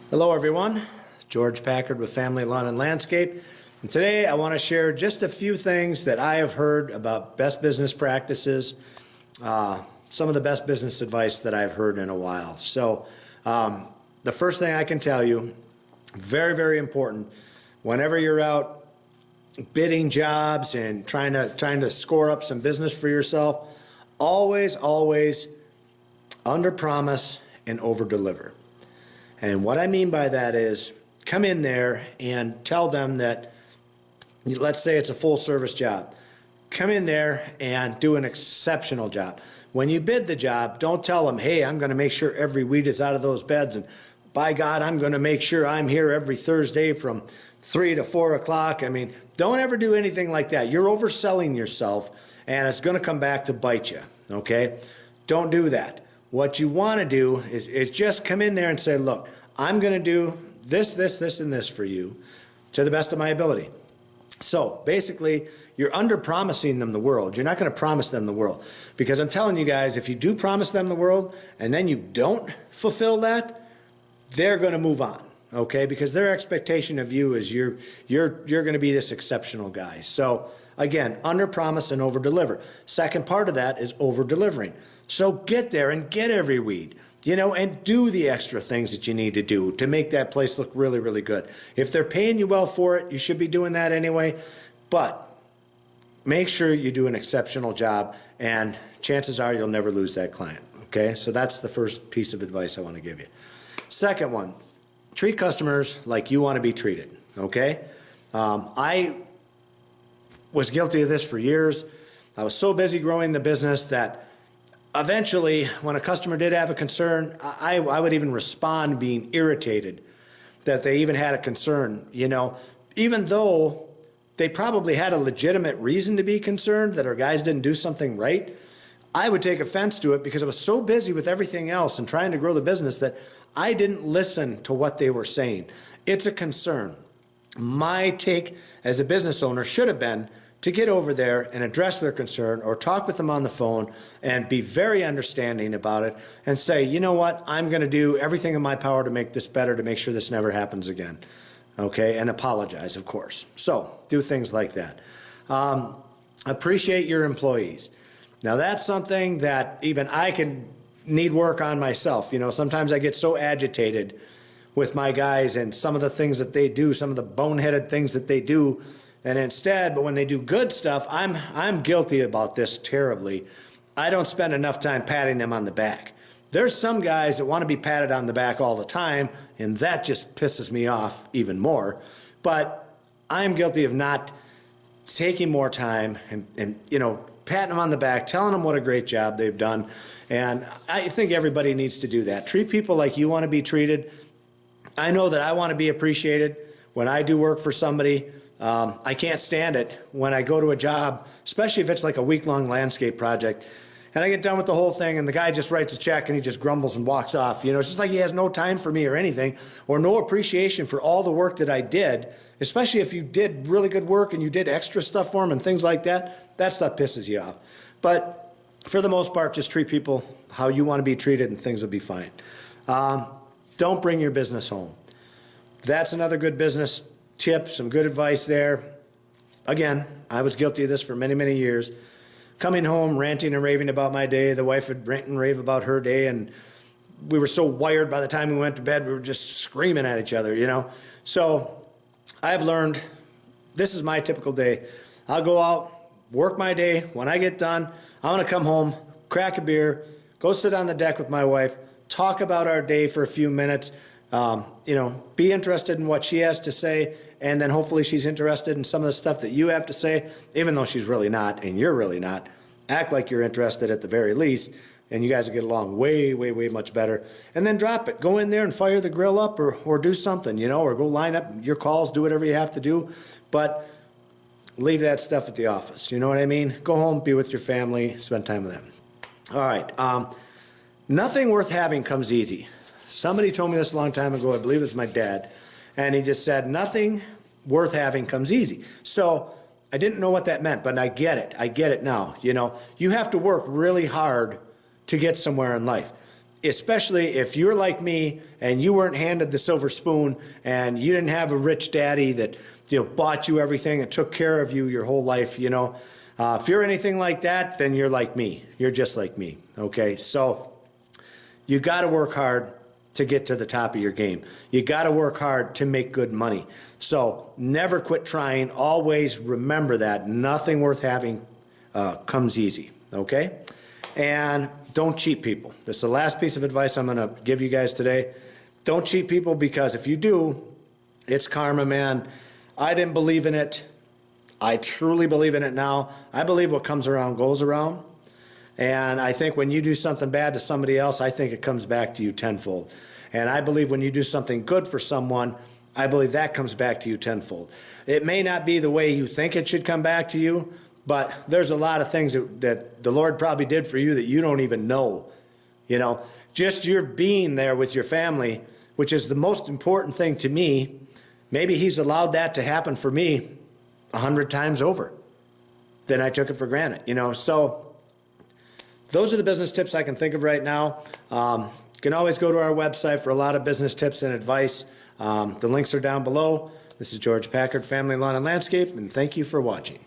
Hello everyone, George Packard with Family Lawn and Landscape. And today I want to share just a few things that I have heard about best business practices, some of the best business advice that I've heard in a while. So the first thing I can tell you, very, very important, whenever you're out bidding jobs and trying to score up some business for yourself, always under promise and over deliver. And what I mean by that is come in there and tell them that, let's say it's a full service job. Come in there and do an exceptional job. When you bid the job, don't tell them, hey, I'm going to make sure every weed is out of those beds, and by God, I'm going to make sure I'm here every Thursday from 3 to 4 o'clock. I mean, don't ever do anything like that. You're overselling yourself, and it's going to come back to bite you, okay? Don't do that. What you want to do is just come in there and say, look, I'm going to do this, and this for you to the best of my ability. So basically, you're under-promising them the world. You're not going to promise them the world. Because I'm telling you guys, if you do promise them the world and then you don't fulfill that, they're going to move on, okay? Because their expectation of you is you're going to be this exceptional guy. So again, under-promise and over-deliver. Second part of that is over-delivering. So get there and get every weed, and do the extra things that you need to do to make that place look really, really good. If they're paying you well for it, you should be doing that anyway. But make sure you do an exceptional job, and chances are you'll never lose that client, okay? So that's the first piece of advice I want to give you. Second one, treat customers like you want to be treated, okay? I was guilty of this for years. I was so busy growing the business that eventually, when a customer did have a concern, I would even respond being irritated that they even had a concern, even though they probably had a legitimate reason to be concerned that our guys didn't do something right. I would take offense to it because I was so busy with everything else and trying to grow the business that I didn't listen to what they were saying. It's a concern. My take as a business owner should have been to get over there and address their concern or talk with them on the phone and be very understanding about it and say, you know what, I'm going to do everything in my power to make this better, to make sure this never happens again, okay, and apologize, of course. So do things like that. Appreciate your employees. Now that's something that even I can need work on myself. Sometimes I get so agitated with my guys and some of the things that they do, some of the boneheaded things that they do. And instead, but when they do good stuff, I'm guilty about this terribly. I don't spend enough time patting them on the back. There's some guys that want to be patted on the back all the time, and that just pisses me off even more. But I'm guilty of not taking more time and patting them on the back, telling them what a great job they've done. And I think everybody needs to do that. Treat people like you want to be treated. I know that I want to be appreciated when I do work for somebody. I can't stand it when I go to a job, especially if it's like a week-long landscape project, and I get done with the whole thing and the guy just writes a check and he just grumbles and walks off. It's just like he has no time for me or anything, or no appreciation for all the work that I did, especially if you did really good work and you did extra stuff for him and things like that. That stuff pisses you off. But for the most part, just treat people how you want to be treated and things will be fine. Don't bring your business home. That's another good business tip, some good advice there. Again, I was guilty of this for many, many years. Coming home, ranting and raving about my day. The wife would rant and rave about her day, and we were so wired by the time we went to bed, we were just screaming at each other, So I've learned this is my typical day. I'll go out, work my day. When I get done, I want to come home, crack a beer, go sit on the deck with my wife, talk about our day for a few minutes, be interested in what she has to say, and then hopefully she's interested in some of the stuff that you have to say, even though she's really not and you're really not. Act like you're interested at the very least, and you guys will get along way, way, way much better. And then drop it. Go in there and fire the grill up or do something, or go line up your calls, do whatever you have to do. But leave that stuff at the office. You know what I mean? Go home, be with your family, spend time with them. All right. Nothing worth having comes easy. Somebody told me this a long time ago, I believe it was my dad, and he just said, nothing worth having comes easy. So I didn't know what that meant, but I get it. I get it now. You have to work really hard to get somewhere in life. especially if you're like me and you weren't handed the silver spoon and you didn't have a rich daddy that, bought you everything and took care of you your whole life, if you're anything like that, then you're like me. You're just like me, okay? So you got to work hard to get to the top of your game. You got to work hard to make good money. So never quit trying. Always remember that nothing worth having comes easy, okay? And don't cheat people. This is the last piece of advice I'm going to give you guys today. Don't cheat people, because if you do, it's karma, man. I didn't believe in it. I truly believe in it now. I believe what comes around goes around. And I think when you do something bad to somebody else, I think it comes back to you tenfold. And I believe when you do something good for someone, I believe that comes back to you tenfold. It may not be the way you think it should come back to you, but there's a lot of things that the Lord probably did for you that you don't even know. Just your being there with your family, which is the most important thing to me. Maybe He's allowed that to happen for me 100 times over. Then I took it for granted, So those are the business tips I can think of right now. You can always go to our website for a lot of business tips and advice. The links are down below. This is George Packard, Family Lawn and Landscape, and thank you for watching.